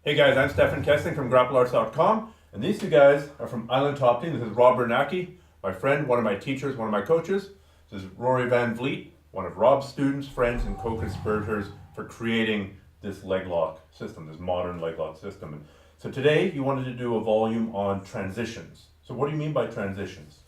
Hey guys, I'm Stefan Kessling from GrappleArts.com, and these two guys are from Island Top Team. This is Rob Bernacki, my friend, one of my teachers, one of my coaches. This is Rory Van Vliet, one of Rob's students, friends, and co-conspirators for creating this Leglock system, this modern Leglock system. And so today you wanted to do a volume on transitions. So what do you mean by transitions?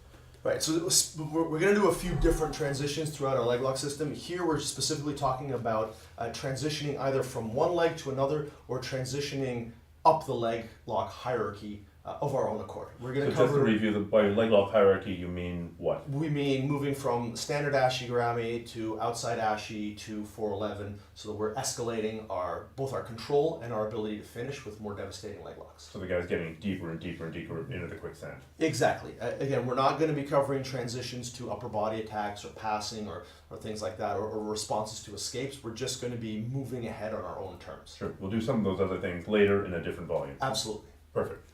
Right, so we're going to do a few different transitions throughout our leg lock system. Here we're specifically talking about transitioning either from one leg to another or transitioning up the leg lock hierarchy of our own accord. We're going to cover. Just to review, by leg lock hierarchy, you mean what? We mean moving from standard ashigarami to outside ashi to 411, so that we're escalating both our control and our ability to finish with more devastating leg locks. So the guy's getting deeper and deeper and deeper into the quicksand. Exactly. Again, we're not going to be covering transitions to upper body attacks or passing or things like that, or responses to escapes. We're just going to be moving ahead on our own terms. Sure. We'll do some of those other things later in a different volume. Absolutely. Perfect.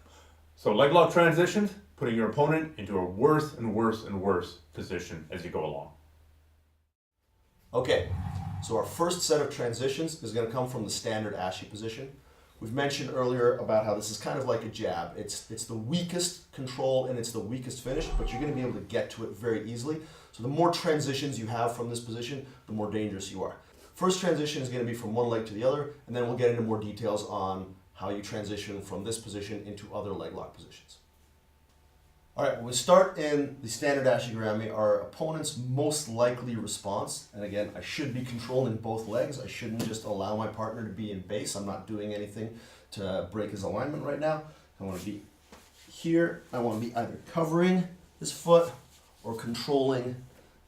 So leg lock transitions, putting your opponent into a worse and worse and worse position as you go along. Okay, so our first set of transitions is going to come from the standard ashi position. We've mentioned earlier about how this is kind of like a jab. It's the weakest control and it's the weakest finish, but you're going to be able to get to it very easily. So the more transitions you have from this position, the more dangerous you are. First transition is going to be from one leg to the other, and then we'll get into more details on how you transition from this position into other leg lock positions. All right, when we start in the standard ashigarami, our opponent's most likely response, and again, I should be controlling both legs. I shouldn't just allow my partner to be in base. I'm not doing anything to break his alignment right now. I want to be here. I want to be either covering his foot or controlling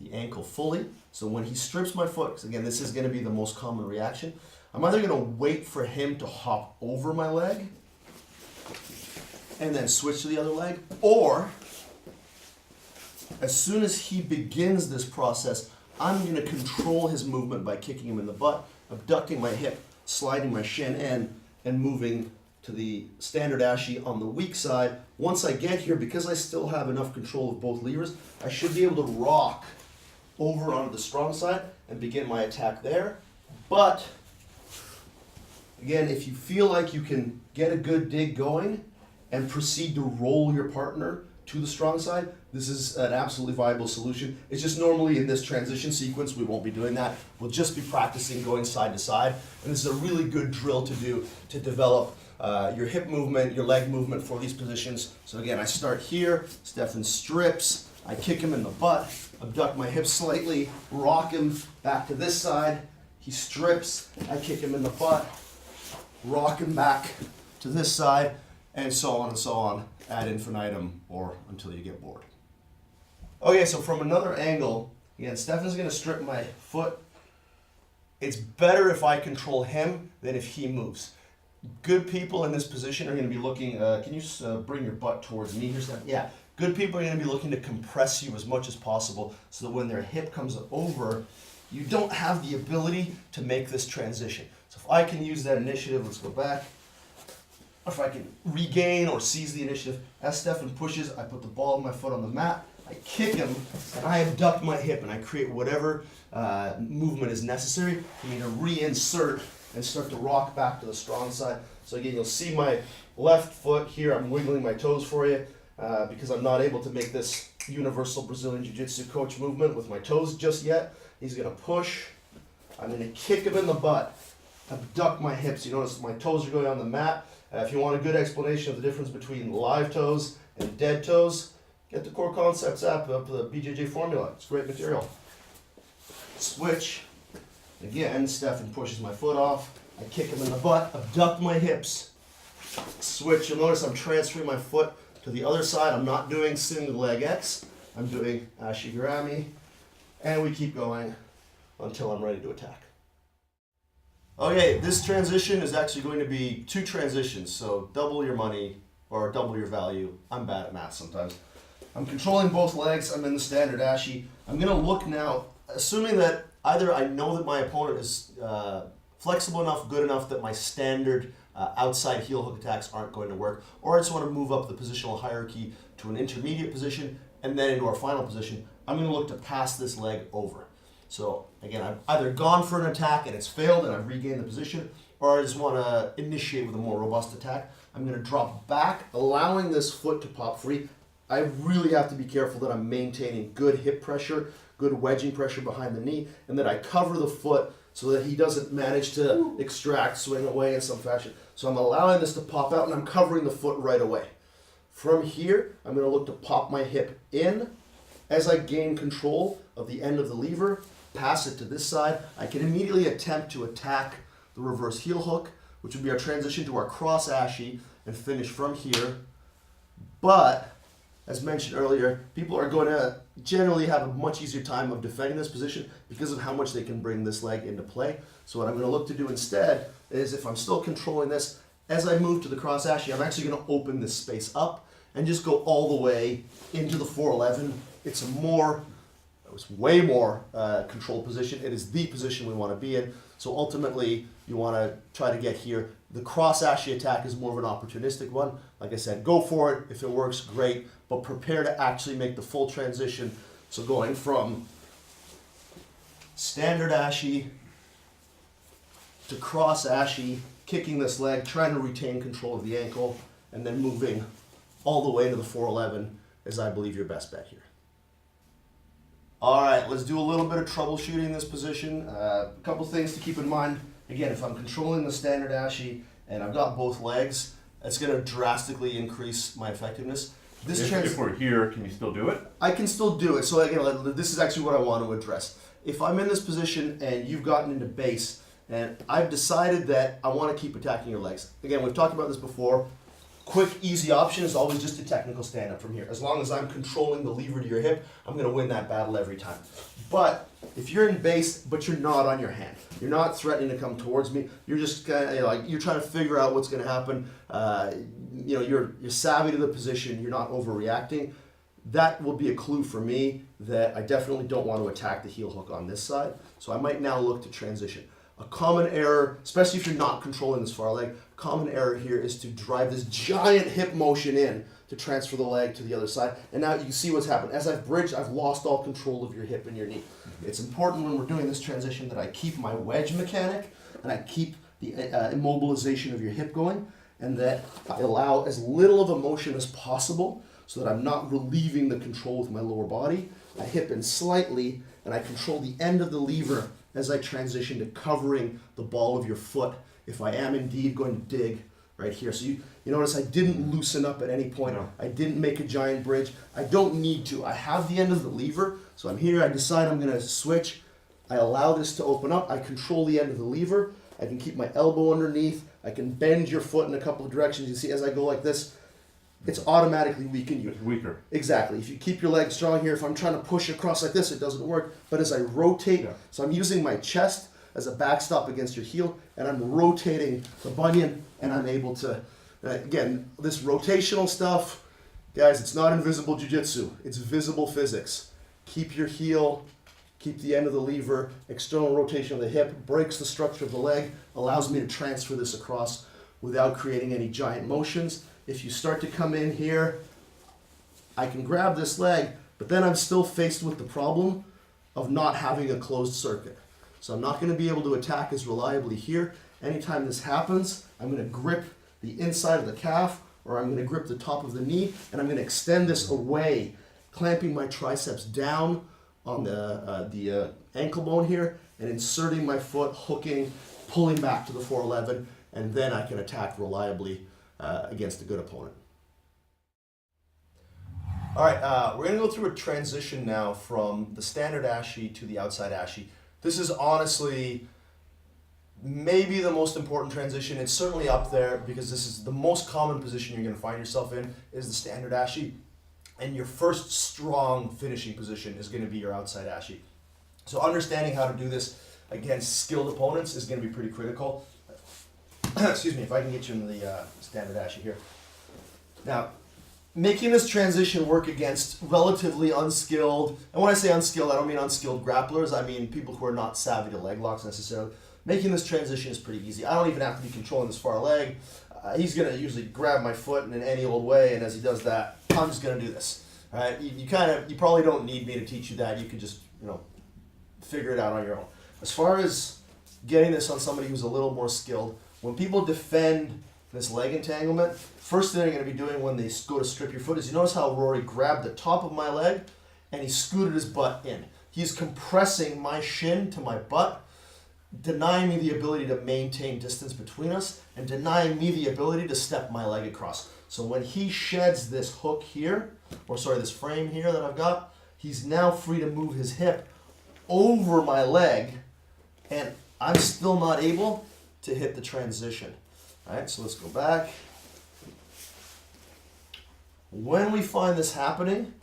the ankle fully. So when he strips my foot, because again, this is going to be the most common reaction, I'm either going to wait for him to hop over my leg and then switch to the other leg, or as soon as he begins this process, I'm going to control his movement by kicking him in the butt, abducting my hip, sliding my shin in, and moving to the standard ashi on the weak side. Once I get here, because I still have enough control of both levers, I should be able to rock over onto the strong side and begin my attack there. But again, if you feel like you can get a good dig going and proceed to roll your partner to the strong side, this is an absolutely viable solution. It's just normally in this transition sequence, we won't be doing that. We'll just be practicing going side to side. And this is a really good drill to do to develop your hip movement, your leg movement for these positions. So again, I start here, Stefan strips, I kick him in the butt, abduct my hips slightly, rock him back to this side, he strips, I kick him in the butt, rock him back to this side, and so on ad infinitum, or until you get bored. Okay, so from another angle, again, Stefan's going to strip my foot. It's better if I control him than if he moves. Good people in this position are going to be looking, can you bring your butt towards me here, Stefan? Yeah. Good people are going to be looking to compress you as much as possible so that when their hip comes over, you don't have the ability to make this transition. So if I can use that initiative, let's go back. If I can regain or seize the initiative, as Stefan pushes, I put the ball of my foot on the mat, I kick him, and I abduct my hip, and I create whatever movement is necessary for me to reinsert and start to rock back to the strong side. So again, you'll see my left foot here, I'm wiggling my toes for you because I'm not able to make this universal Brazilian Jiu-Jitsu coach movement with my toes just yet. He's going to push, I'm going to kick him in the butt, abduct my hips. You notice my toes are going on the mat. If you want a good explanation of the difference between live toes and dead toes, get the Core Concepts app up the BJJ formula. It's great material. Switch. Again, Stefan pushes my foot off. I kick him in the butt, abduct my hips. Switch. You'll notice I'm transferring my foot to the other side. I'm not doing single leg X. I'm doing ashigarami. And we keep going until I'm ready to attack. Okay, this transition is actually going to be two transitions, so double your money or double your value. I'm bad at math sometimes. I'm controlling both legs. I'm in the standard ashi. I'm going to look now, assuming that either I know that my opponent is flexible enough, good enough that my standard outside heel hook attacks aren't going to work, or I just want to move up the positional hierarchy to an intermediate position and then into our final position. I'm going to look to pass this leg over. So again, I've either gone for an attack and it's failed and I've regained the position, or I just want to initiate with a more robust attack, I'm going to drop back, allowing this foot to pop free. I really have to be careful that I'm maintaining good hip pressure, good wedging pressure behind the knee, and that I cover the foot so that he doesn't manage to extract, swing away in some fashion. So I'm allowing this to pop out, and I'm covering the foot right away. From here, I'm going to look to pop my hip in. As I gain control of the end of the lever, pass it to this side, I can immediately attempt to attack the reverse heel hook, which would be our transition to our cross ashy, and finish from here. But, as mentioned earlier, people are going to generally have a much easier time of defending this position because of how much they can bring this leg into play. So what I'm going to look to do instead is, if I'm still controlling this, as I move to the cross ashy, I'm actually going to open this space up and just go all the way into the 411. It's way more controlled position. It is the position we want to be in. So ultimately, you want to try to get here. The cross ashy attack is more of an opportunistic one. Like I said, go for it. If it works, great. But prepare to actually make the full transition. So going from standard ashy to cross ashy, kicking this leg, trying to retain control of the ankle, and then moving all the way to the 411 is, I believe, your best bet here. All right, let's do a little bit of troubleshooting in this position. A couple things to keep in mind. Again, if I'm controlling the standard ashy and I've got both legs, it's going to drastically increase my effectiveness. If we're here, can you still do it? I can still do it. So again, this is actually what I want to address. If I'm in this position and you've gotten into base and I've decided that I want to keep attacking your legs. Again, we've talked about this before. Quick, easy option is always just a technical stand-up from here. As long as I'm controlling the lever to your hip, I'm going to win that battle every time. But if you're in base, but you're not on your hand, you're not threatening to come towards me, you're just kind of you're trying to figure out what's going to happen. You're savvy to the position. You're not overreacting. That will be a clue for me that I definitely don't want to attack the heel hook on this side. So I might now look to transition. A common error, especially if you're not controlling this far leg, common error here is to drive this giant hip motion in to transfer the leg to the other side. And now you can see what's happened. As I've bridged, I've lost all control of your hip and your knee. It's important when we're doing this transition that I keep my wedge mechanic and I keep the immobilization of your hip going, and that I allow as little of a motion as possible so that I'm not relieving the control with my lower body. I hip in slightly and I control the end of the lever as I transition to covering the ball of your foot if I am indeed going to dig right here. So you notice I didn't loosen up at any point. No. I didn't make a giant bridge. I don't need to. I have the end of the lever, so I'm here. I decide I'm going to switch. I allow this to open up. I control the end of the lever. I can keep my elbow underneath. I can bend your foot in a couple of directions. You see, as I go like this, it's automatically weakened you. It's weaker. Exactly. If you keep your leg strong here, if I'm trying to push across like this, it doesn't work. But as I rotate, so I'm using my chest as a backstop against your heel, and I'm rotating the bunion, and I'm able to, again, this rotational stuff, guys, it's not invisible jiu-jitsu. It's visible physics. Keep your heel, keep the end of the lever, external rotation of the hip, breaks the structure of the leg, allows me to transfer this across without creating any giant motions. If you start to come in here, I can grab this leg, but then I'm still faced with the problem of not having a closed circuit. So I'm not going to be able to attack as reliably here. Anytime this happens, I'm going to grip the inside of the calf, or I'm going to grip the top of the knee, and I'm going to extend this away, clamping my triceps down on the ankle bone here, and inserting my foot, hooking, pulling back to the 411, and then I can attack reliably against a good opponent. All right, we're going to go through a transition now from the standard ashi to the outside ashi. This is honestly maybe the most important transition. It's certainly up there because this is the most common position you're going to find yourself in is the standard ashi. And your first strong finishing position is going to be your outside ashi. So understanding how to do this against skilled opponents is going to be pretty critical. Excuse me, if I can get you in the standard ashi here. Now, making this transition work against relatively unskilled, and when I say unskilled, I don't mean unskilled grapplers, I mean people who are not savvy to leg locks necessarily. Making this transition is pretty easy. I don't even have to be controlling this far leg. He's going to usually grab my foot in any old way, and as he does that, I'm just going to do this. All right? You probably don't need me to teach you that. You can just, figure it out on your own. As far as getting this on somebody who's a little more skilled, When people defend this leg entanglement, first thing they're going to be doing when they go to strip your foot is, you notice how Rory grabbed the top of my leg and he scooted his butt in. He's compressing my shin to my butt, denying me the ability to maintain distance between us and denying me the ability to step my leg across. So when he sheds this hook here, or sorry, this frame here that I've got, he's now free to move his hip over my leg, and I'm still not able to hit the transition. All right, so let's go back. When we find this happening,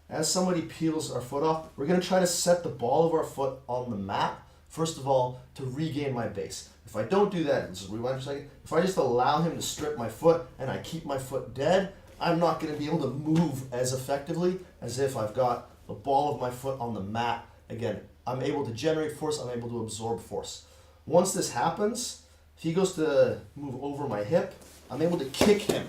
as somebody peels our foot off, we're going to try to set the ball of our foot on the mat, first of all, to regain my base. If I don't do that, let's just rewind for a second. If I just allow him to strip my foot and I keep my foot dead, I'm not going to be able to move as effectively as if I've got the ball of my foot on the mat. Again, I'm able to generate force, I'm able to absorb force. Once this happens, if he goes to move over my hip, I'm able to kick him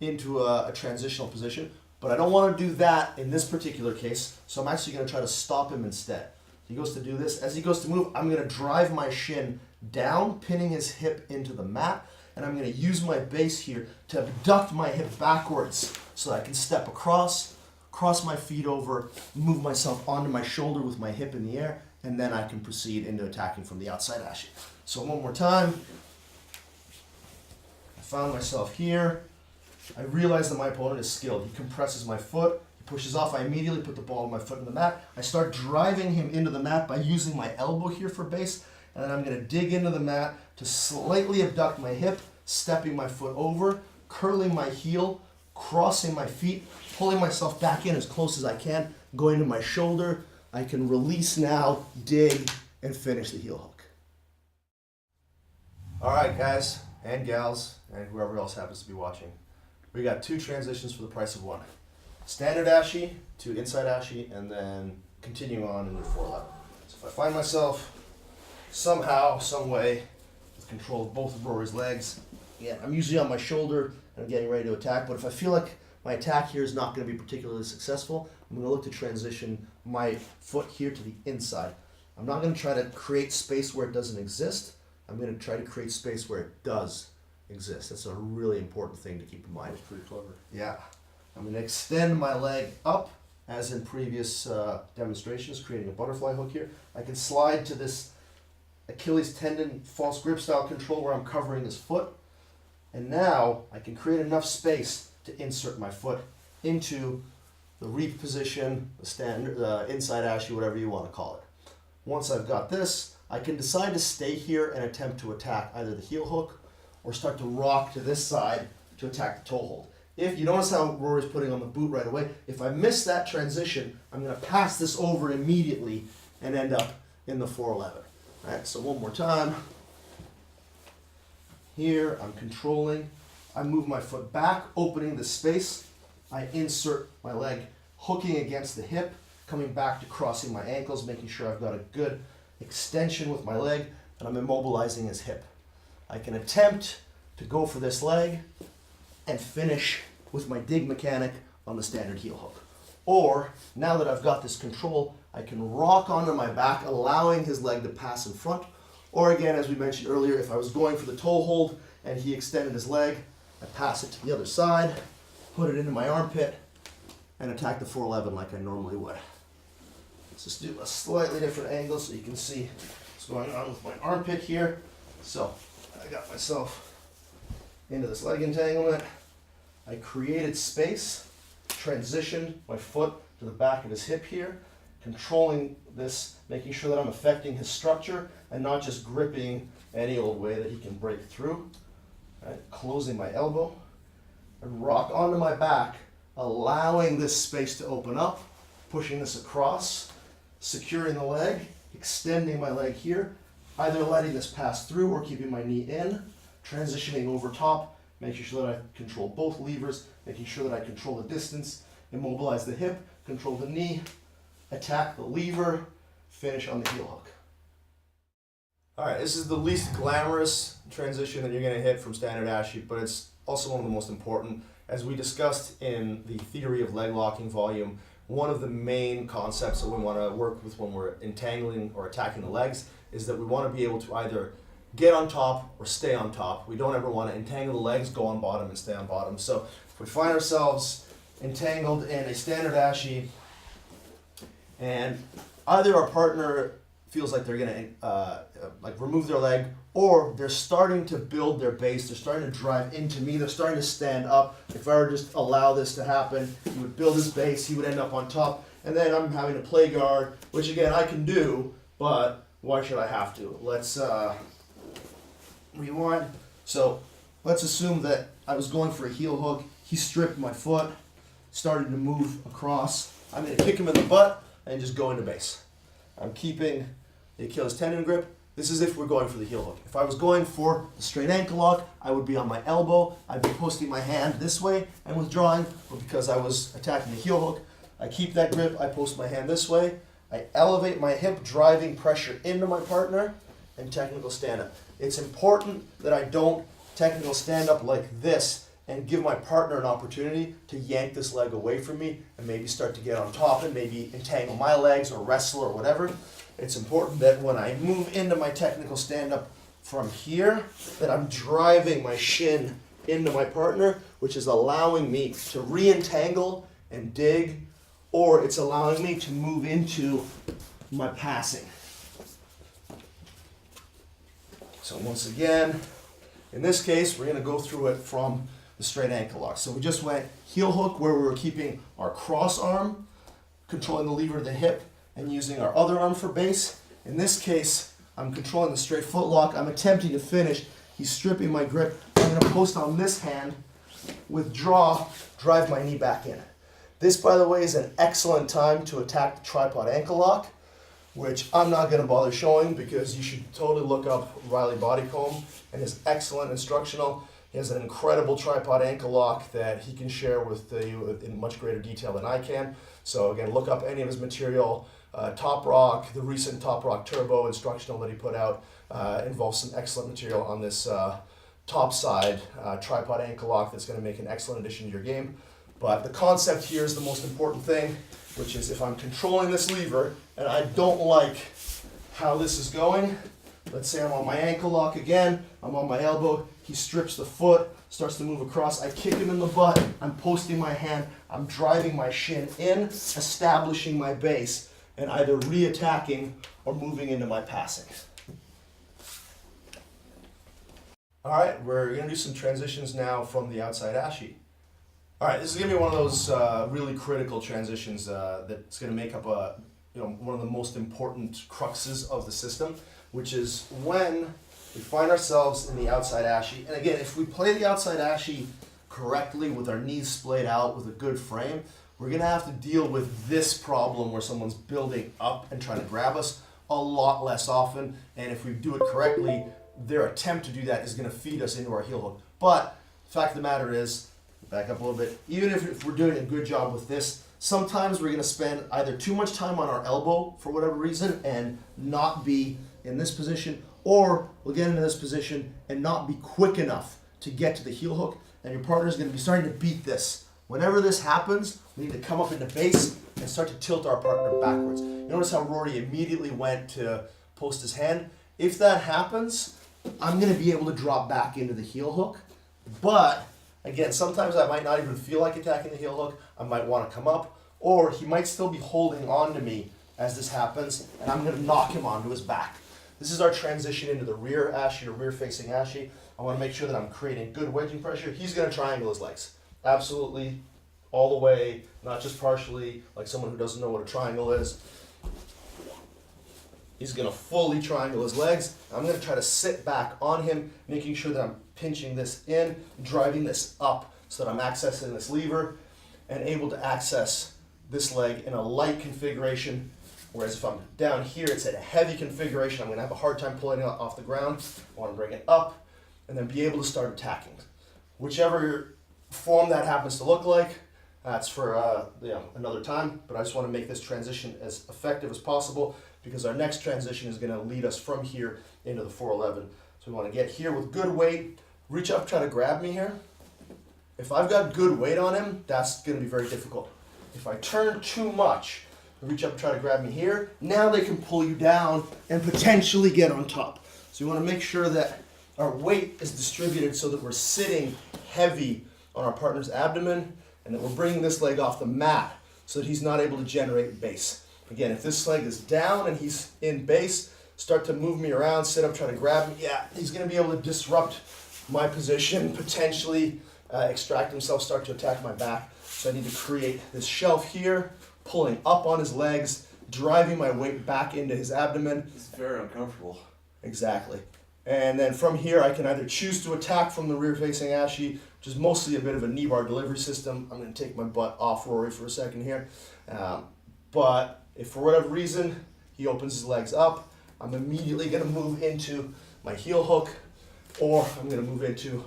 into a transitional position, but I don't want to do that in this particular case, so I'm actually going to try to stop him instead. He goes to do this. As he goes to move, I'm going to drive my shin down, pinning his hip into the mat, and I'm going to use my base here to abduct my hip backwards so that I can step across, cross my feet over, move myself onto my shoulder with my hip in the air, and then I can proceed into attacking from the outside ashi. So one more time. I found myself here. I realize that my opponent is skilled. He compresses my foot, he pushes off. I immediately put the ball of my foot in the mat. I start driving him into the mat by using my elbow here for base, and then I'm going to dig into the mat to slightly abduct my hip, stepping my foot over, curling my heel, crossing my feet, pulling myself back in as close as I can, going to my shoulder. I can release now, dig, and finish the heel hook. All right, guys and gals, and whoever else happens to be watching. We got 2 transitions for the price of 1. Standard ashi to inside ashi, and then continue on into 4-11. So if I find myself somehow, some way, with control of both of Rory's legs, again, I'm usually on my shoulder and I'm getting ready to attack, but if I feel like my attack here is not going to be particularly successful, I'm going to look to transition my foot here to the inside. I'm not going to try to create space where it doesn't exist. I'm going to try to create space where it does exist. That's a really important thing to keep in mind. That's pretty clever. Yeah. I'm going to extend my leg up, as in previous demonstrations, creating a butterfly hook here. I can slide to this Achilles tendon false grip style control where I'm covering his foot. And now I can create enough space to insert my foot into the reap position, the standard, inside ashi, whatever you want to call it. Once I've got this, I can decide to stay here and attempt to attack either the heel hook or start to rock to this side to attack the toe hold. If you notice how Rory's putting on the boot right away, if I miss that transition, I'm going to pass this over immediately and end up in the 4-11. All right, so one more time. Here, I'm controlling. I move my foot back, opening the space. I insert my leg, hooking against the hip, coming back to crossing my ankles, making sure I've got a good extension with my leg, and I'm immobilizing his hip. I can attempt to go for this leg and finish with my dig mechanic on the standard heel hook. Or, now that I've got this control, I can rock onto my back, allowing his leg to pass in front. Or again, as we mentioned earlier, if I was going for the toe hold and he extended his leg, I pass it to the other side, put it into my armpit, and attack the 4-11 like I normally would. Let's just do a slightly different angle so you can see what's going on with my armpit here. So, I got myself into this leg entanglement. I created space, transitioned my foot to the back of his hip here, controlling this, making sure that I'm affecting his structure and not just gripping any old way that he can break through. Right? Closing my elbow, and rock onto my back, allowing this space to open up, pushing this across, securing the leg, extending my leg here, either letting this pass through or keeping my knee in, transitioning over top, making sure that I control both levers, making sure that I control the distance, immobilize the hip, control the knee, attack the lever, finish on the heel hook. All right, this is the least glamorous transition that you're going to hit from standard ashi, but it's also one of the most important. As we discussed in the theory of leg locking volume, one of the main concepts that we want to work with when we're entangling or attacking the legs is that we want to be able to either get on top or stay on top. We don't ever want to entangle the legs, go on bottom and stay on bottom. So if we find ourselves entangled in a standard ashi and either our partner feels like they're gonna like remove their leg, or they're starting to build their base, they're starting to drive into me, they're starting to stand up. If I were to just allow this to happen, he would build his base, he would end up on top, and then I'm having to play guard, which again I can do, but why should I have to? Let's rewind. So let's assume that I was going for a heel hook, he stripped my foot, started to move across. I'm gonna kick him in the butt and just go into base. I'm keeping the Achilles tendon grip. This is if we're going for the heel hook. If I was going for the straight ankle lock, I would be on my elbow. I'd be posting my hand this way and withdrawing, but because I was attacking the heel hook, I keep that grip, I post my hand this way, I elevate my hip, driving pressure into my partner, and technical stand up. It's important that I don't technical stand up like this and give my partner an opportunity to yank this leg away from me and maybe start to get on top and maybe entangle my legs or wrestle or whatever. It's important that when I move into my technical stand-up from here, that I'm driving my shin into my partner, which is allowing me to re-entangle and dig, or it's allowing me to move into my passing. So once again, in this case, we're gonna go through it from the straight ankle lock. So we just went heel hook where we were keeping our cross arm, controlling the lever of the hip, and using our other arm for base. In this case, I'm controlling the straight foot lock. I'm attempting to finish. He's stripping my grip. I'm gonna post on this hand, withdraw, drive my knee back in. This, by the way, is an excellent time to attack the tripod ankle lock, which I'm not gonna bother showing because you should totally look up Riley Bodycomb and his excellent instructional. He has an incredible tripod ankle lock that he can share with you in much greater detail than I can. So again, look up any of his material. Top Rock, the recent Top Rock Turbo instructional that he put out involves some excellent material on this top side tripod ankle lock that's going to make an excellent addition to your game. But the concept here is the most important thing, which is if I'm controlling this lever and I don't like how this is going, let's say I'm on my ankle lock again, I'm on my elbow, he strips the foot, starts to move across, I kick him in the butt, I'm posting my hand, I'm driving my shin in, establishing my base, and either re-attacking or moving into my passing. All right, we're gonna do some transitions now from the outside ashi. All right, this is gonna be one of those really critical transitions that's gonna make up one of the most important cruxes of the system, which is when we find ourselves in the outside ashi. And again, if we play the outside ashi correctly with our knees splayed out with a good frame, we're gonna have to deal with this problem where someone's building up and trying to grab us a lot less often. And if we do it correctly, their attempt to do that is gonna feed us into our heel hook. But the fact of the matter is, back up a little bit, even if we're doing a good job with this, sometimes we're gonna spend either too much time on our elbow for whatever reason and not be in this position, or we'll get into this position and not be quick enough to get to the heel hook, and your partner's gonna be starting to beat this. Whenever this happens, we need to come up into base and start to tilt our partner backwards. You notice how Rory immediately went to post his hand? If that happens, I'm gonna be able to drop back into the heel hook, but again, sometimes I might not even feel like attacking the heel hook. I might wanna come up, or he might still be holding on to me as this happens, and I'm gonna knock him onto his back. This is our transition into the rear ashi or rear facing ashi. I wanna make sure that I'm creating good wedging pressure. He's gonna triangle his legs. Absolutely, all the way, not just partially, like someone who doesn't know what a triangle is. He's gonna fully triangle his legs. I'm gonna try to sit back on him, making sure that I'm pinching this in, driving this up so that I'm accessing this lever and able to access this leg in a light configuration. Whereas if I'm down here, it's at a heavy configuration. I'm gonna have a hard time pulling it off the ground. I wanna bring it up and then be able to start attacking. Whichever form that happens to look like, that's for another time, but I just want to make this transition as effective as possible because our next transition is going to lead us from here into the 411. So we want to get here with good weight, reach up, try to grab me here. If I've got good weight on him, that's going to be very difficult. If I turn too much, reach up and try to grab me here, now they can pull you down and potentially get on top. So So you want to make sure that our weight is distributed so that we're sitting heavy on our partner's abdomen and that we're bringing this leg off the mat so that he's not able to generate base. Again, if this leg is down and he's in base, start to move me around, sit up, try to grab me. Yeah, he's going to be able to disrupt my position, potentially extract himself, start to attack my back. So I need to create this shelf here, pulling up on his legs, driving my weight back into his abdomen. It's very uncomfortable. Exactly. And then from here, I can either choose to attack from the rear-facing ashi, which is mostly a bit of a knee bar delivery system. I'm going to take my butt off Rory for a second here. But if for whatever reason he opens his legs up, I'm immediately going to move into my heel hook, or I'm going to move into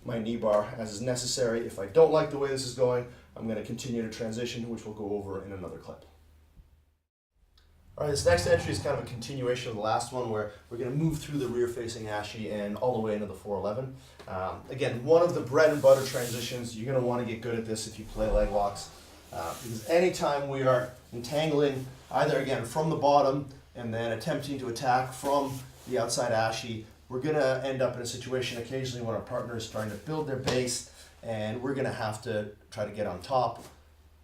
my knee bar as is necessary. If I don't like the way this is going, I'm going to continue to transition, which we'll go over in another clip. All right, this next entry is kind of a continuation of the last one where we're going to move through the rear-facing ashi and all the way into the 411. Again, one of the bread and butter transitions, you're going to want to get good at this if you play leg locks. Because anytime we are entangling either, again, from the bottom and then attempting to attack from the outside ashi, we're going to end up in a situation occasionally when our partner is trying to build their base and we're going to have to try to get on top.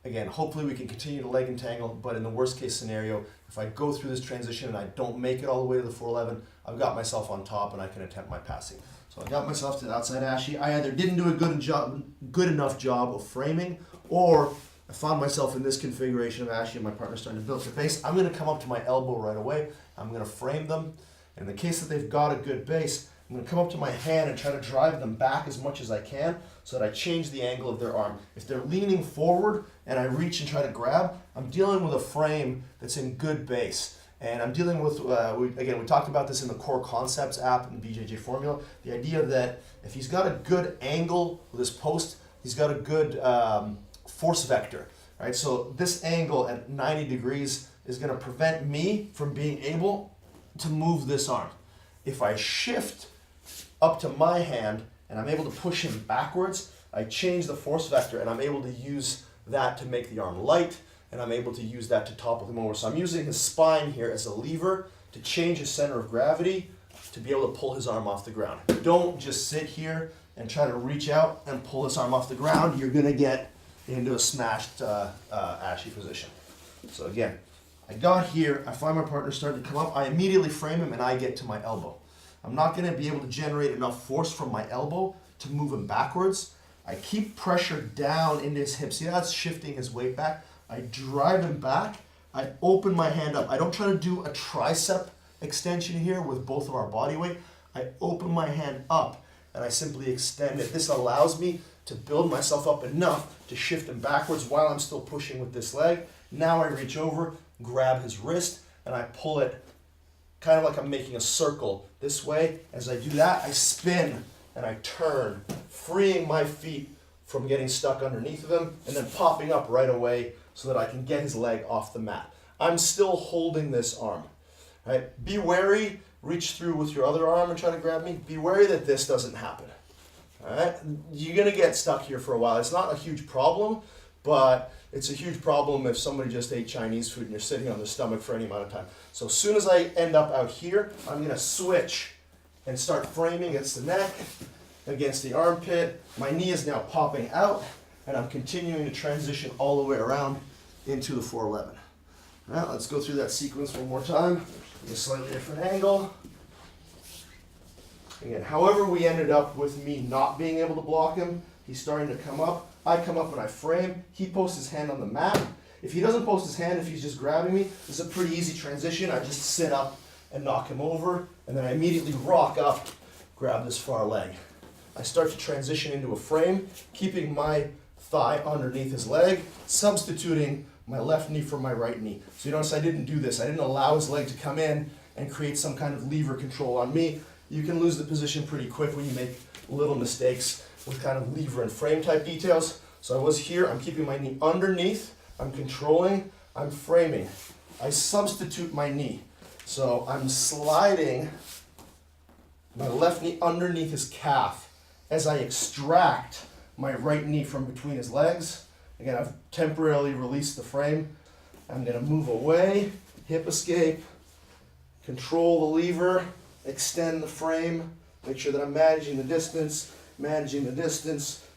Again, hopefully we can continue to leg entangle, but in the worst case scenario, if I go through this transition and I don't make it all the way to the 411, I've got myself on top and I can attempt my passing. So I got myself to the outside ashi. I either didn't do a good enough job of framing, or I found myself in this configuration of ashi and my partner's starting to build their base. I'm going to come up to my elbow right away. I'm going to frame them. In the case that they've got a good base, I'm going to come up to my hand and try to drive them back as much as I can so that I change the angle of their arm. If they're leaning forward and I reach and try to grab, I'm dealing with a frame that's in good base. And I'm dealing with, we talked about this in the Core Concepts app in the BJJ formula, the idea that if he's got a good angle with his post, he's got a good force vector, right? So this angle at 90 degrees is going to prevent me from being able to move this arm. If I shift up to my hand and I'm able to push him backwards, I change the force vector and I'm able to use that to make the arm light, and I'm able to use that to topple him over. So I'm using his spine here as a lever to change his center of gravity to be able to pull his arm off the ground. Don't just sit here and try to reach out and pull this arm off the ground. You're going to get into a smashed ashi position. So again, I got here, I find my partner starting to come up, I immediately frame him and I get to my elbow. I'm not going to be able to generate enough force from my elbow to move him backwards. I keep pressure down into his hips. See how that's shifting his weight back? I drive him back. I open my hand up. I don't try to do a tricep extension here with both of our body weight. I open my hand up and I simply extend it. This allows me to build myself up enough to shift him backwards while I'm still pushing with this leg. Now I reach over, grab his wrist, and I pull it kind of like I'm making a circle this way. As I do that, I spin and I turn, freeing my feet from getting stuck underneath of him and then popping up right away so that I can get his leg off the mat. I'm still holding this arm. Right? Be wary, reach through with your other arm and try to grab me. Be wary that this doesn't happen. All right? You're going to get stuck here for a while. It's not a huge problem, but it's a huge problem if somebody just ate Chinese food and you're sitting on their stomach for any amount of time. So as soon as I end up out here, I'm going to switch and start framing against the neck, against the armpit. My knee is now popping out, and I'm continuing to transition all the way around into the 411. All right, let's go through that sequence one more time. A slightly different angle. Again, however we ended up with me not being able to block him, he's starting to come up. I come up and I frame. He posts his hand on the mat. If he doesn't post his hand, if he's just grabbing me, this is a pretty easy transition. I just sit up and knock him over, and then I immediately rock up, grab this far leg. I start to transition into a frame, keeping my thigh underneath his leg, substituting my left knee for my right knee. So you notice I didn't do this. I didn't allow his leg to come in and create some kind of lever control on me. You can lose the position pretty quick when you make little mistakes with kind of lever and frame type details. So I was here, I'm keeping my knee underneath, I'm controlling, I'm framing. I substitute my knee. So I'm sliding my left knee underneath his calf as I extract my right knee from between his legs. Again, I've temporarily released the frame. I'm going to move away, hip escape, control the lever, extend the frame, make sure that I'm managing the distance,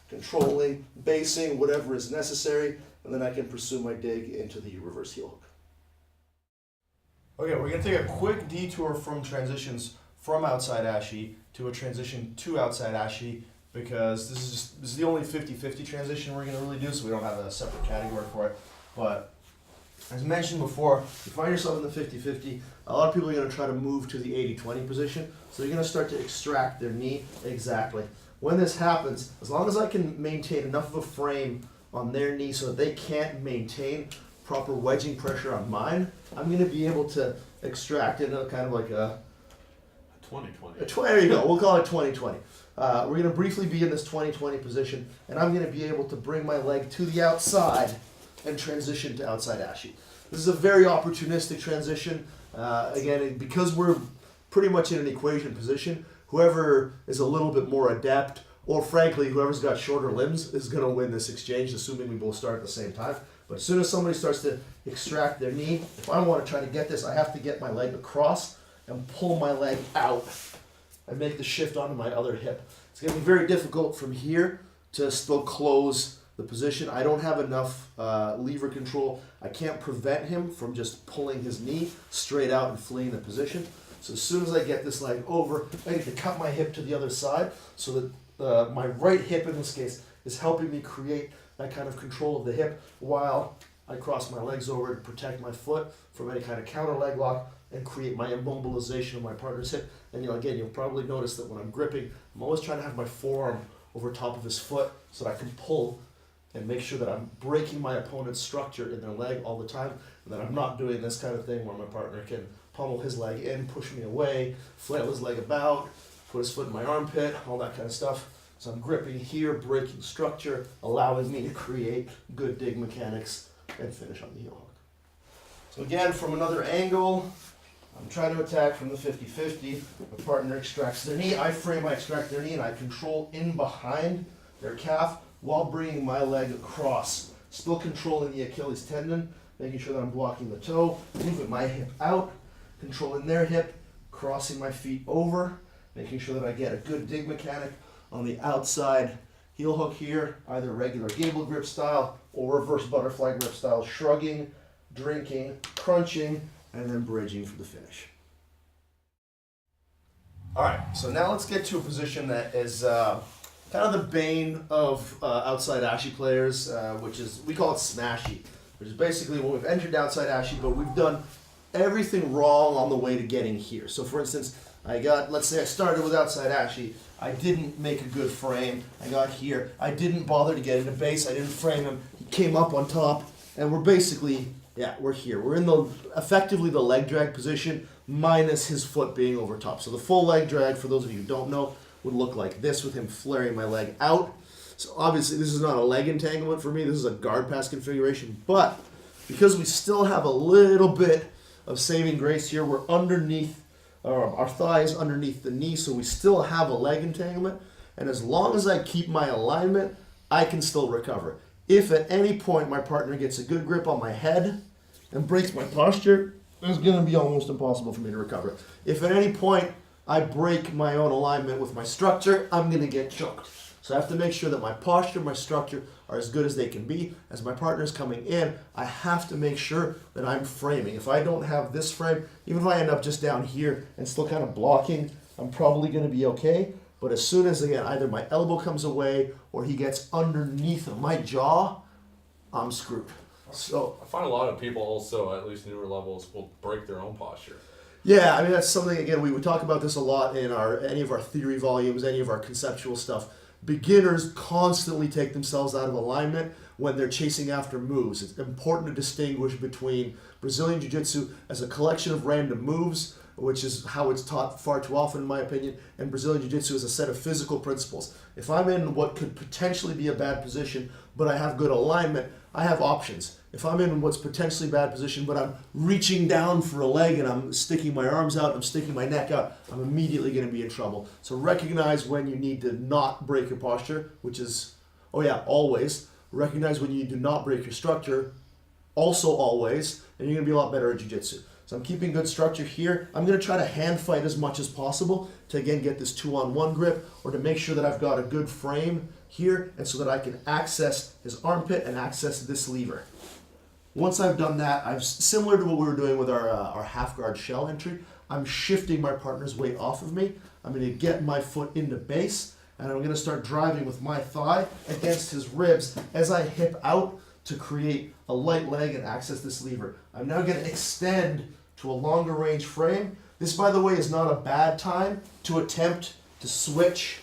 controlling, basing, whatever is necessary, and then I can pursue my dig into the reverse heel hook. Okay, we're going to take a quick detour from transitions from outside ashi to a transition to outside ashi, because this is the only 50-50 transition we're going to really do, so we don't have a separate category for it. But as mentioned before, you find yourself in the 50-50, a lot of people are going to try to move to the 80-20 position, so you're going to start to extract their knee. Exactly. When this happens, as long as I can maintain enough of a frame on their knee so that they can't maintain proper wedging pressure on mine, I'm going to be able to extract it in a kind of like a 20-20. There you go. We'll call it 20-20. We're going to briefly be in this 20-20 position, and I'm going to be able to bring my leg to the outside and transition to outside ashi. This is a very opportunistic transition. Again, because we're pretty much in an equation position, whoever is a little bit more adept, or frankly, whoever's got shorter limbs, is going to win this exchange, assuming we both start at the same time. But as soon as somebody starts to extract their knee, if I want to try to get this, I have to get my leg across and pull my leg out and make the shift onto my other hip. It's going to be very difficult from here to still close the position. I don't have enough lever control. I can't prevent him from just pulling his knee straight out and fleeing the position. So as soon as I get this leg over, I need to cut my hip to the other side so that my right hip in this case is helping me create that kind of control of the hip while I cross my legs over to protect my foot from any kind of counter leg lock and create my immobilization of my partner's hip. And again, you'll probably notice that when I'm gripping, I'm always trying to have my forearm over top of his foot so that I can pull and make sure that I'm breaking my opponent's structure in their leg all the time, and that I'm not doing this kind of thing where my partner can pummel his leg in, push me away, flail his leg about, put his foot in my armpit, all that kind of stuff. So I'm gripping here, breaking structure, allowing me to create good dig mechanics and finish on the heel hook. So again, from another angle, I'm trying to attack from the 50-50. My partner extracts their knee, I frame, I extract their knee, and I control in behind their calf while bringing my leg across. Still controlling the Achilles tendon, making sure that I'm blocking the toe, moving my hip out, controlling their hip, crossing my feet over, making sure that I get a good dig mechanic on the outside heel hook here, either regular gable grip style or reverse butterfly grip style, shrugging, drinking, crunching, and then bridging for the finish. All right, so now let's get to a position that is kind of the bane of outside ashi players, which is, we call it smashy, which is basically when we've entered outside ashi, but we've done everything wrong on the way to getting here. So for instance, let's say I started with outside ashi, I didn't make a good frame, I got here, I didn't bother to get into base, I didn't frame him, he came up on top, and we're basically, we're here. We're in effectively the leg drag position, minus his foot being over top. So the full leg drag, for those of you who don't know, would look like this with him flaring my leg out. So obviously this is not a leg entanglement for me, this is a guard pass configuration, but because we still have a little bit of saving grace here, we're underneath, our thigh is underneath the knee, so we still have a leg entanglement, and as long as I keep my alignment, I can still recover. If at any point my partner gets a good grip on my head and breaks my posture, it's going to be almost impossible for me to recover. If at any point I break my own alignment with my structure, I'm going to get choked. So I have to make sure that my posture, my structure are as good as they can be. As my partner's coming in, I have to make sure that I'm framing. If I don't have this frame, even if I end up just down here and still kind of blocking, I'm probably going to be okay. But as soon as, again, either my elbow comes away or he gets underneath of my jaw, I'm screwed. So I find a lot of people also, at least newer levels, will break their own posture. Yeah, I mean, that's something, again, we would talk about this a lot in any of our theory volumes, any of our conceptual stuff. Beginners constantly take themselves out of alignment when they're chasing after moves. It's important to distinguish between Brazilian Jiu-Jitsu as a collection of random moves, which is how it's taught far too often in my opinion, and Brazilian Jiu-Jitsu is a set of physical principles. If I'm in what could potentially be a bad position, but I have good alignment, I have options. If I'm in what's potentially bad position, but I'm reaching down for a leg and I'm sticking my arms out, I'm sticking my neck out, I'm immediately going to be in trouble. So recognize when you need to not break your posture, which is, always. Recognize when you need to not break your structure, also always, and you're going to be a lot better at jiu-jitsu. So I'm keeping good structure here. I'm going to try to hand fight as much as possible to again get this 2-on-1 grip, or to make sure that I've got a good frame here, and so that I can access his armpit and access this lever. Once I've done that, I've similar to what we were doing with our half guard shell entry, I'm shifting my partner's weight off of me. I'm going to get my foot into base, and I'm going to start driving with my thigh against his ribs as I hip out to create a light leg and access this lever. I'm now going to extend to a longer range frame. This, by the way, is not a bad time to attempt to switch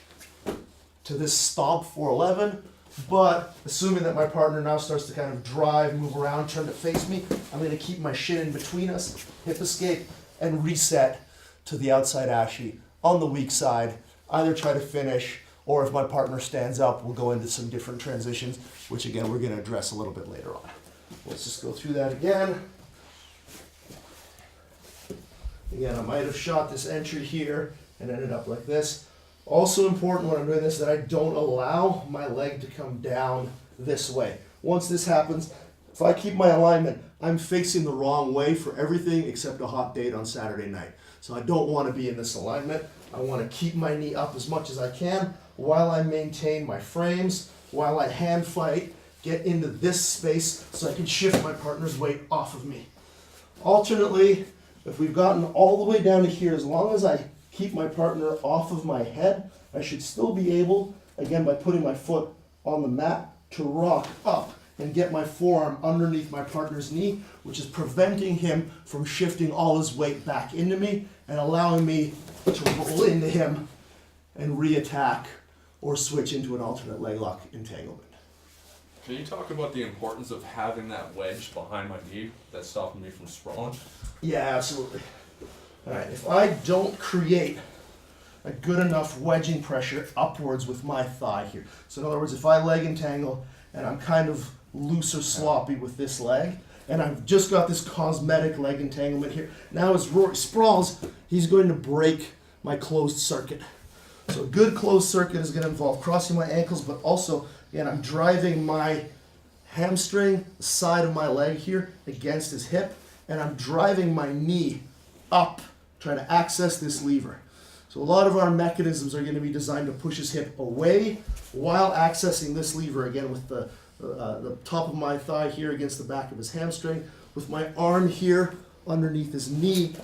to this stomp 411, but assuming that my partner now starts to kind of drive, move around, turn to face me, I'm going to keep my shin in between us, hip escape, and reset to the outside ashy on the weak side. Either try to finish, or if my partner stands up, we'll go into some different transitions, which again, we're going to address a little bit later on. Let's just go through that again. Again, I might have shot this entry here and ended up like this. Also important when I'm doing this that I don't allow my leg to come down this way. Once this happens, if I keep my alignment, I'm facing the wrong way for everything except a hot date on Saturday night. So I don't want to be in this alignment. I want to keep my knee up as much as I can while I maintain my frames, while I hand fight, get into this space so I can shift my partner's weight off of me. Alternately, if we've gotten all the way down to here, as long as I keep my partner off of my head, I should still be able, again by putting my foot on the mat, to rock up and get my forearm underneath my partner's knee, which is preventing him from shifting all his weight back into me and allowing me to roll into him and re-attack or switch into an alternate leg lock entanglement. Can you talk about the importance of having that wedge behind my knee that's stopping me from sprawling? Yeah, absolutely. All right, if I don't create a good enough wedging pressure upwards with my thigh here. So in other words, if I leg entangle and I'm kind of loose or sloppy with this leg, and I've just got this cosmetic leg entanglement here, now as Rory sprawls, he's going to break my closed circuit. So a good closed circuit is going to involve crossing my ankles, but also, again, I'm driving my hamstring, the side of my leg here, against his hip, and I'm driving my knee up, trying to access this lever. So a lot of our mechanisms are going to be designed to push his hip away while accessing this lever, again with the top of my thigh here against the back of his hamstring, with my arm here underneath his knee,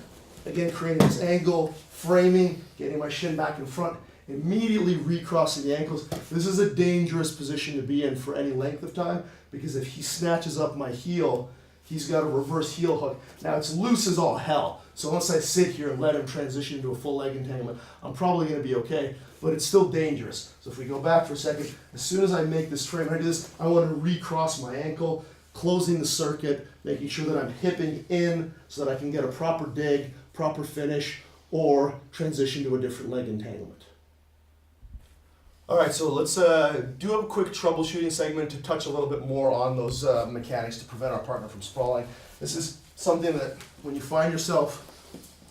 again creating this angle, framing, getting my shin back in front, immediately recrossing the ankles. This is a dangerous position to be in for any length of time, because if he snatches up my heel, he's got a reverse heel hook. Now it's loose as all hell, so unless I sit here and let him transition into a full leg entanglement, I'm probably going to be okay, but it's still dangerous. So if we go back for a second, as soon as I make this frame, I do this, I want to recross my ankle, closing the circuit, making sure that I'm hipping in so that I can get a proper dig, proper finish, or transition to a different leg entanglement. All right, so let's do a quick troubleshooting segment to touch a little bit more on those mechanics to prevent our partner from sprawling. This is something that when you find yourself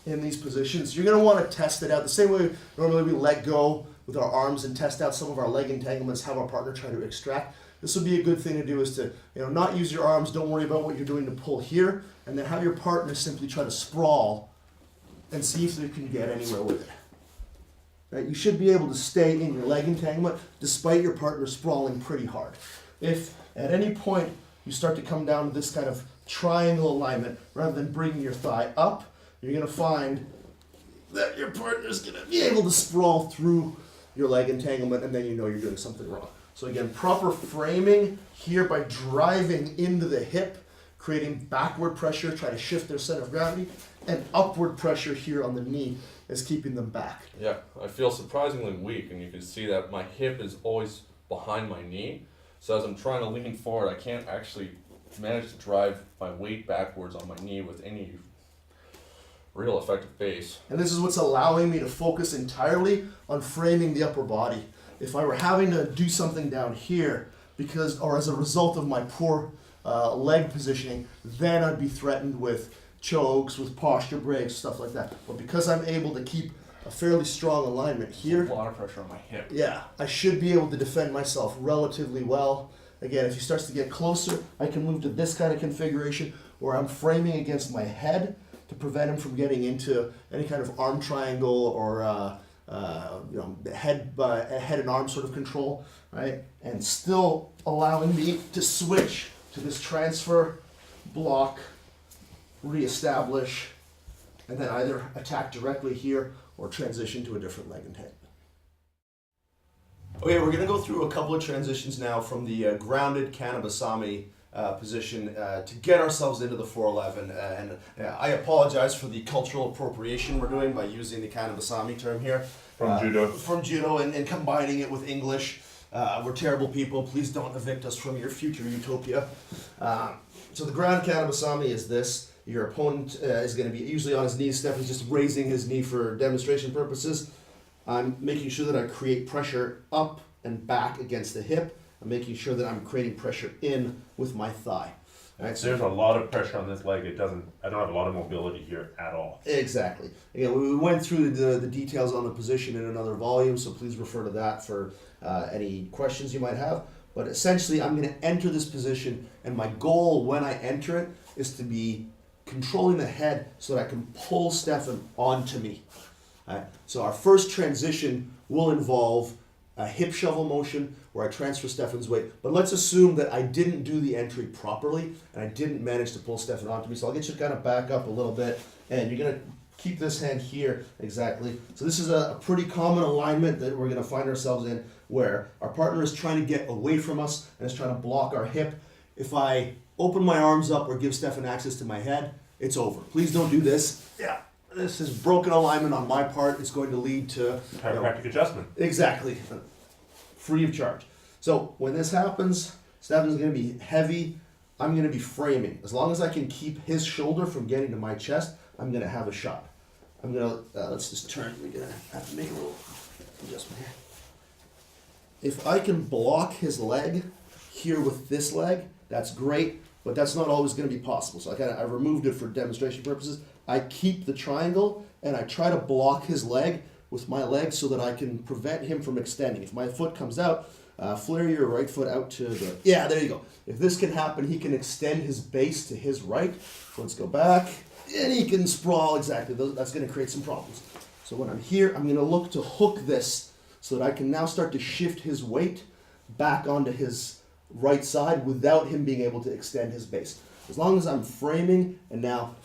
in these positions, you're going to want to test it out the same way normally we let go with our arms and test out some of our leg entanglements, have our partner try to extract. This would be a good thing to do, is to not use your arms, don't worry about what you're doing to pull here, and then have your partner simply try to sprawl and see if they can get anywhere with it. Right? You should be able to stay in your leg entanglement despite your partner sprawling pretty hard. If at any point you start to come down to this kind of triangle alignment rather than bringing your thigh up, you're going to find that your partner's going to be able to sprawl through your leg entanglement, and then you know you're doing something wrong. So again, proper framing here by driving into the hip, creating backward pressure, try to shift their center of gravity, and upward pressure here on the knee is keeping them back. Yeah, I feel surprisingly weak, and you can see that my hip is always behind my knee. So as I'm trying to lean forward, I can't actually manage to drive my weight backwards on my knee with any real effective base. And this is what's allowing me to focus entirely on framing the upper body. If I were having to do something down here or as a result of my poor leg positioning, then I'd be threatened with chokes, with posture breaks, stuff like that. But because I'm able to keep a fairly strong alignment here, A lot of pressure on my hip. yeah, I should be able to defend myself relatively well. Again, if he starts to get closer, I can move to this kind of configuration where I'm framing against my head to prevent him from getting into any kind of arm triangle or head and arm sort of control, right? And still allowing me to switch to this transfer, block, reestablish, and then either attack directly here or transition to a different leg and head. Okay, we're going to go through a couple of transitions now from the grounded Kanabasami position to get ourselves into the 411. And I apologize for the cultural appropriation we're doing by using the Kanabasami term here. From judo. From judo and combining it with English. We're terrible people. Please don't evict us from your future utopia. So the grounded Kanabasami is this. Your opponent is going to be usually on his knees. Stephanie's just raising his knee for demonstration purposes. I'm making sure that I create pressure up and back against the hip. I'm making sure that I'm creating pressure in with my thigh. All right, so There's a lot of pressure on this leg. I don't have a lot of mobility here at all. exactly. Again, we went through the details on the position in another volume, so please refer to that for any questions you might have. But essentially, I'm going to enter this position, and my goal when I enter it is to be controlling the head so that I can pull Stefan onto me. Alright, so our first transition will involve a hip shovel motion where I transfer Stefan's weight. But let's assume that I didn't do the entry properly and I didn't manage to pull Stefan onto me. So I'll get you to kind of back up a little bit, and you're going to keep this hand here exactly. So this is a pretty common alignment that we're going to find ourselves in where our partner is trying to get away from us and is trying to block our hip. If I open my arms up or give Stefan access to my head, it's over. Please don't do this. Yeah. This is broken alignment on my part. It's going to lead to Chiropractic adjustment. exactly free of charge. So when this happens, Stefan's going to be heavy. I'm going to be framing. As long as I can keep his shoulder from getting to my chest, I'm going to have a shot. I'm going to let's just turn. We're going to have to make a little adjustment here. If I can block his leg here with this leg, that's great. But that's not always going to be possible. So I removed it for demonstration purposes. I keep the triangle and I try to block his leg with my leg so that I can prevent him from extending. If my foot comes out, flare your right foot out to the, yeah, there you go. If this can happen, he can extend his base to his right. So let's go back and he can sprawl exactly. That's going to create some problems. So when I'm here, I'm going to look to hook this so that I can now start to shift his weight back onto his right side without him being able to extend his base. As long as I'm framing, and now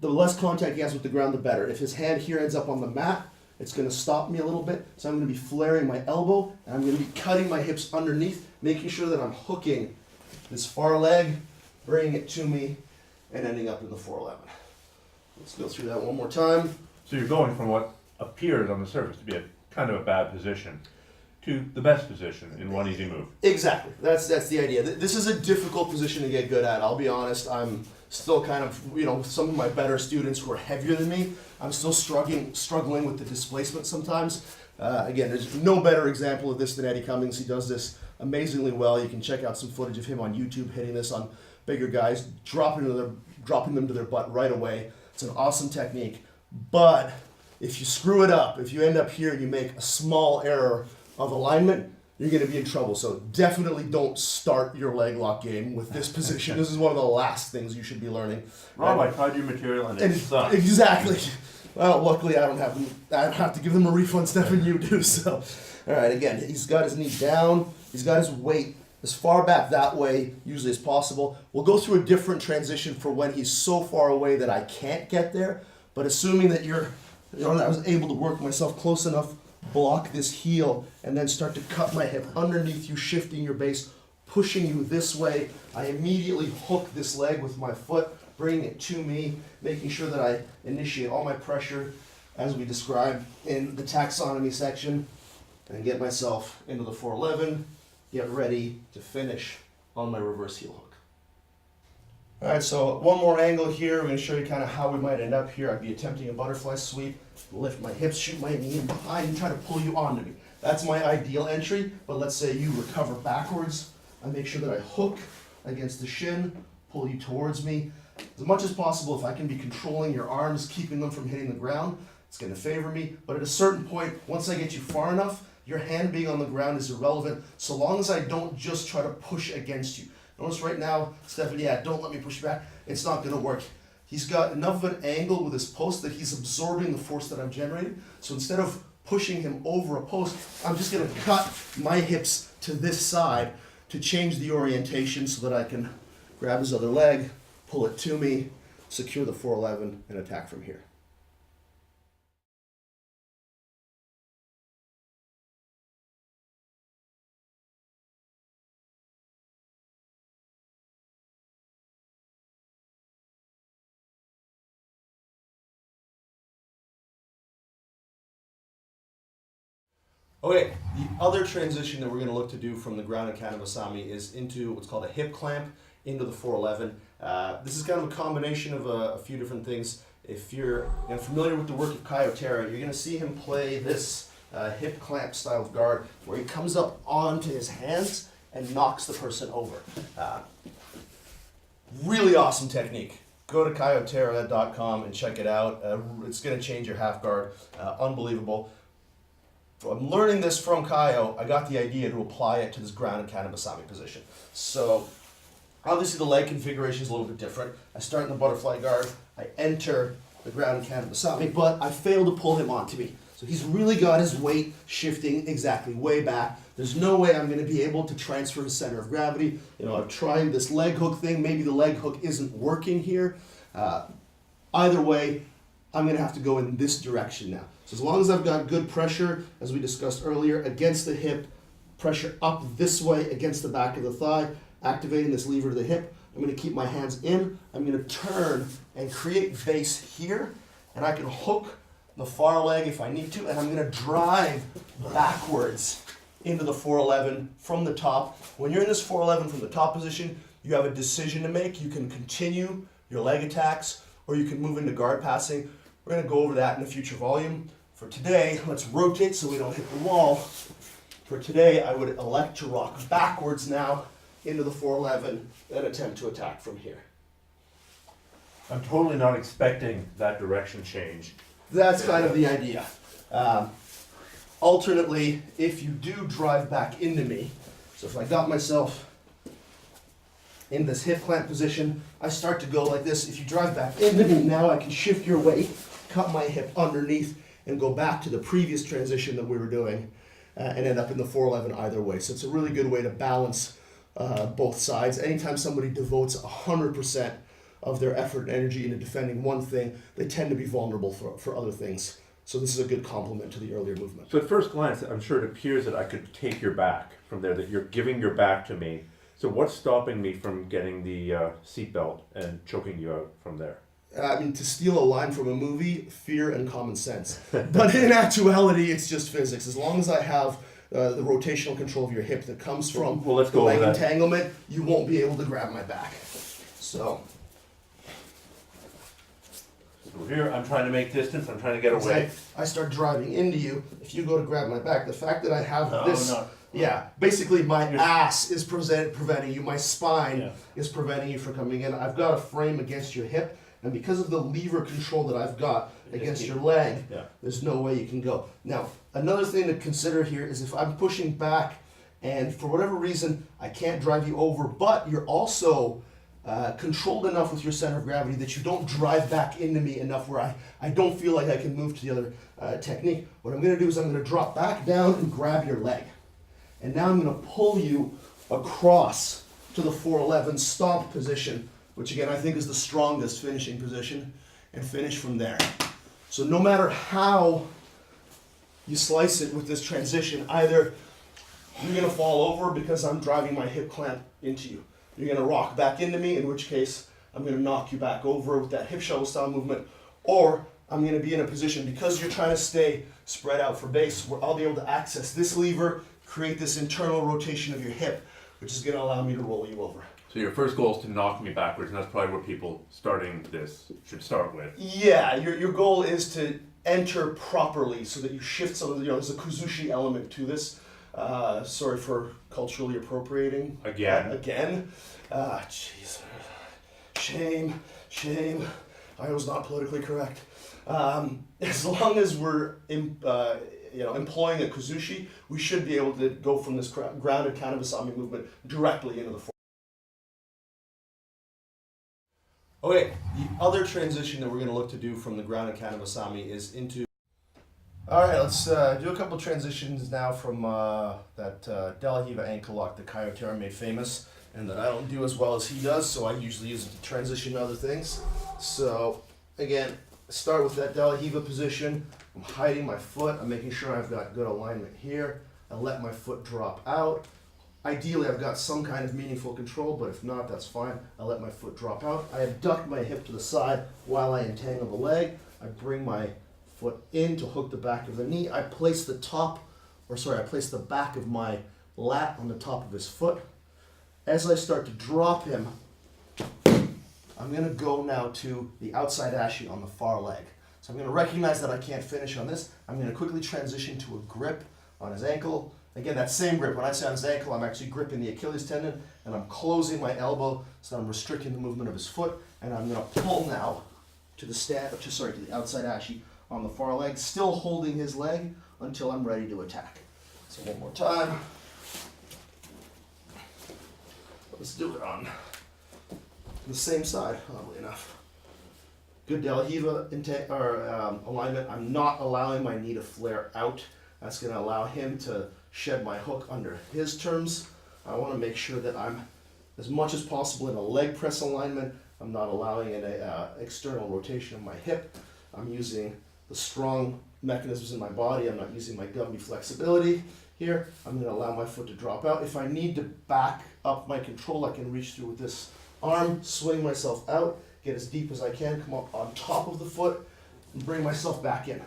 the less contact he has with the ground, the better. If his hand here ends up on the mat, it's going to stop me a little bit. So I'm going to be flaring my elbow, and I'm going to be cutting my hips underneath, making sure that I'm hooking this far leg, bringing it to me, and ending up in the 411. Let's go through that one more time. So you're going from what appears on the surface to be a kind of a bad position to the best position in one easy move. Exactly. That's the idea. This is a difficult position to get good at. I'll be honest. I'm still kind of, some of my better students who are heavier than me, I'm still struggling with the displacement sometimes. Again, there's no better example of this than Eddie Cummings. He does this amazingly well. You can check out some footage of him on YouTube hitting this on bigger guys, dropping them to their butt right away. It's an awesome technique. But if you screw it up, if you end up here and you make a small error of alignment, you're going to be in trouble. So definitely don't start your leg lock game with this position. This is one of the last things you should be learning. Rob, I tried your material and it sucks. Exactly. Well, luckily I don't have to give them a refund, Stefan, you do. So, all right, again, he's got his knee down. He's got his weight as far back that way, usually as possible. We'll go through a different transition for when he's so far away that I can't get there. But assuming that I was able to work myself close enough, block this heel, and then start to cut my hip underneath you, shifting your base, pushing you this way. I immediately hook this leg with my foot, bringing it to me, making sure that I initiate all my pressure as we described in the taxonomy section, and get myself into the 411, get ready to finish on my reverse heel hook. All right, so one more angle here. I'm going to show you kind of how we might end up here. I'd be attempting a butterfly sweep, lift my hips, shoot my knee in behind, and try to pull you onto me. That's my ideal entry, but let's say you recover backwards. I make sure that I hook against the shin, pull you towards me. As much as possible, if I can be controlling your arms, keeping them from hitting the ground, it's going to favor me. But at a certain point, once I get you far enough, your hand being on the ground is irrelevant, so long as I don't just try to push against you. Notice right now, Stephanie, don't let me push you back. It's not going to work. he's got enough of an angle with his post that he's absorbing the force that I'm generating. So instead of pushing him over a post, I'm just gonna cut my hips to this side to change the orientation so that I can grab his other leg, pull it to me, secure the 411, and attack from here. Okay, the other transition that we're going to look to do from the grounded kanabasami is into what's called a hip clamp into the 411. This is kind of a combination of a few different things. If you're familiar with the work of Kayotera, you're going to see him play this hip clamp style of guard where he comes up onto his hands and knocks the person over. Really awesome technique. Go to kayotera.com and check it out. It's going to change your half guard. Unbelievable. I'm learning this from Kaio. I got the idea to apply it to this grounded kanabasami position. So obviously the leg configuration is a little bit different. I start in the butterfly guard, I enter the grounded kanabasami, but I fail to pull him onto me. So he's really got his weight shifting exactly way back. There's no way I'm going to be able to transfer his center of gravity. I've tried this leg hook thing. Maybe the leg hook isn't working here. Either way, I'm going to have to go in this direction now. So as long as I've got good pressure, as we discussed earlier, against the hip, pressure up this way against the back of the thigh, activating this lever to the hip, I'm going to keep my hands in. I'm going to turn and create base here, and I can hook the far leg if I need to, and I'm going to drive backwards into the 411 from the top. When you're in this 411 from the top position, you have a decision to make. You can continue your leg attacks, or you can move into guard passing. We're going to go over that in a future volume. For today, let's rotate so we don't hit the wall. For today, I would elect to rock backwards now into the 411 and attempt to attack from here. I'm totally not expecting that direction change. That's kind of the idea. Alternately, if you do drive back into me, so if I got myself in this hip clamp position, I start to go like this. If you drive back into me, now I can shift your weight, cut my hip underneath, and go back to the previous transition that we were doing and end up in the 411 either way. So it's a really good way to balance both sides. Anytime somebody devotes 100% of their effort and energy into defending one thing, they tend to be vulnerable for other things. So this is a good complement to the earlier movement. So at first glance, I'm sure it appears that I could take your back from there, that you're giving your back to me. So what's stopping me from getting the seatbelt and choking you out from there? To steal a line from a movie, fear and common sense. But in actuality, it's just physics. As long as I have the rotational control of your hip that comes from the leg entanglement, you won't be able to grab my back. So here, I'm trying to make distance, I'm trying to get away. I start driving into you. If you go to grab my back, the fact that I have basically my ass is preventing you, my spine is preventing you from coming in. I've got a frame against your hip, and because of the lever control that I've got against your leg, there's no way you can go. Now, another thing to consider here is if I'm pushing back and for whatever reason I can't drive you over, but you're also controlled enough with your center of gravity that you don't drive back into me enough where I don't feel like I can move to the other technique. What I'm going to do is I'm going to drop back down and grab your leg. And now I'm going to pull you across to the 411 stomp position, which again I think is the strongest finishing position, and finish from there. So no matter how you slice it with this transition, either you're going to fall over because I'm driving my hip clamp into you. You're going to rock back into me, in which case I'm going to knock you back over with that hip shuttle style movement, or I'm going to be in a position, because you're trying to stay spread out for base, where I'll be able to access this lever, create this internal rotation of your hip, which is going to allow me to roll you over. So your first goal is to knock me backwards, and that's probably what people starting this should start with. Yeah, your goal is to enter properly so that you shift some of the, there's a kuzushi element to this. Sorry for culturally appropriating. Again. Jeez. Shame. I was not politically correct. As long as we're employing a kuzushi, we should be able to go from this grounded kanabasami movement directly into the Okay, the other transition that we're going to look to do from the ground and kanabasami is into. All right, let's do a couple transitions now from that De La Riva ankle lock that Kyotera made famous, and that I don't do as well as he does, so I usually use it to transition to other things. So again, start with that De La Riva position. I'm hiding my foot. I'm making sure I've got good alignment here. I let my foot drop out. Ideally, I've got some kind of meaningful control, but if not, that's fine. I let my foot drop out. I abduct my hip to the side while I entangle the leg. I bring my foot in to hook the back of the knee. I place the back of my lat on the top of his foot. As I start to drop him, I'm going to go now to the outside ashi on the far leg. So I'm going to recognize that I can't finish on this. I'm going to quickly transition to a grip on his ankle. Again, that same grip. When I say on his ankle, I'm actually gripping the Achilles tendon, and I'm closing my elbow, so I'm restricting the movement of his foot. And I'm going to pull now to the outside ashi on the far leg, still holding his leg until I'm ready to attack. So one more time. Let's do it on the same side, oddly enough. Good De La Riva alignment. I'm not allowing my knee to flare out. That's going to allow him to shed my hook under his terms. I want to make sure that I'm, as much as possible, in a leg press alignment. I'm not allowing an external rotation of my hip. I'm using the strong mechanisms in my body. I'm not using my Gumby flexibility here. I'm going to allow my foot to drop out. If I need to back up my control, I can reach through with this arm, swing myself out, get as deep as I can, come up on top of the foot, and bring myself back in.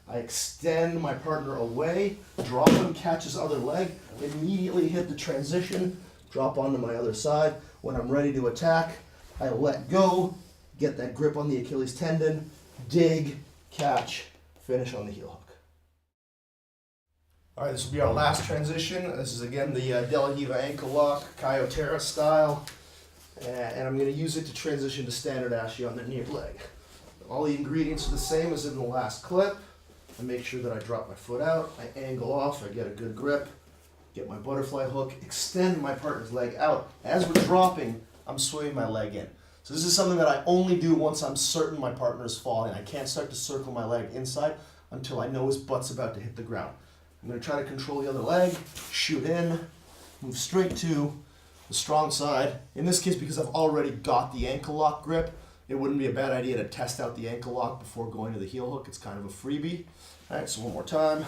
I extend my partner away, drop him, catch his other leg, immediately hit the transition, drop onto my other side. When I'm ready to attack, I let go, get that grip on the Achilles tendon, dig, catch, finish on the heel hook. All right, this will be our last transition. This is again the De La Riva ankle lock, Kyotera style, and I'm going to use it to transition to standard ashi on the near leg. All the ingredients are the same as in the last clip. I make sure that I drop my foot out, I angle off, I get a good grip, get my butterfly hook, extend my partner's leg out. As we're dropping, I'm swinging my leg in. So this is something that I only do once I'm certain my partner is falling. I can't start to circle my leg inside until I know his butt's about to hit the ground. I'm going to try to control the other leg, shoot in, move straight to the strong side. In this case, because I've already got the ankle lock grip, it wouldn't be a bad idea to test out the ankle lock before going to the heel hook. It's kind of a freebie. All right, so one more time.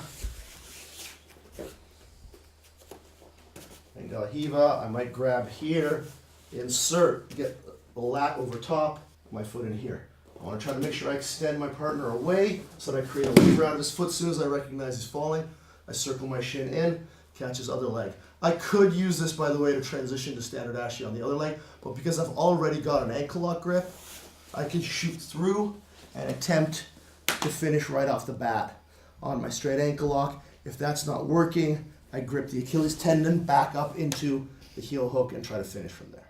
And De La Riva, I might grab here, insert, get the lat over top, my foot in here. I want to try to make sure I extend my partner away so that I create a lever out of his foot. As soon as I recognize he's falling, I circle my shin in, catch his other leg. I could use this, by the way, to transition to standard ashi on the other leg, but because I've already got an ankle lock grip, I can shoot through and attempt to finish right off the bat on my straight ankle lock. If that's not working, I grip the Achilles tendon back up into the heel hook and try to finish from there.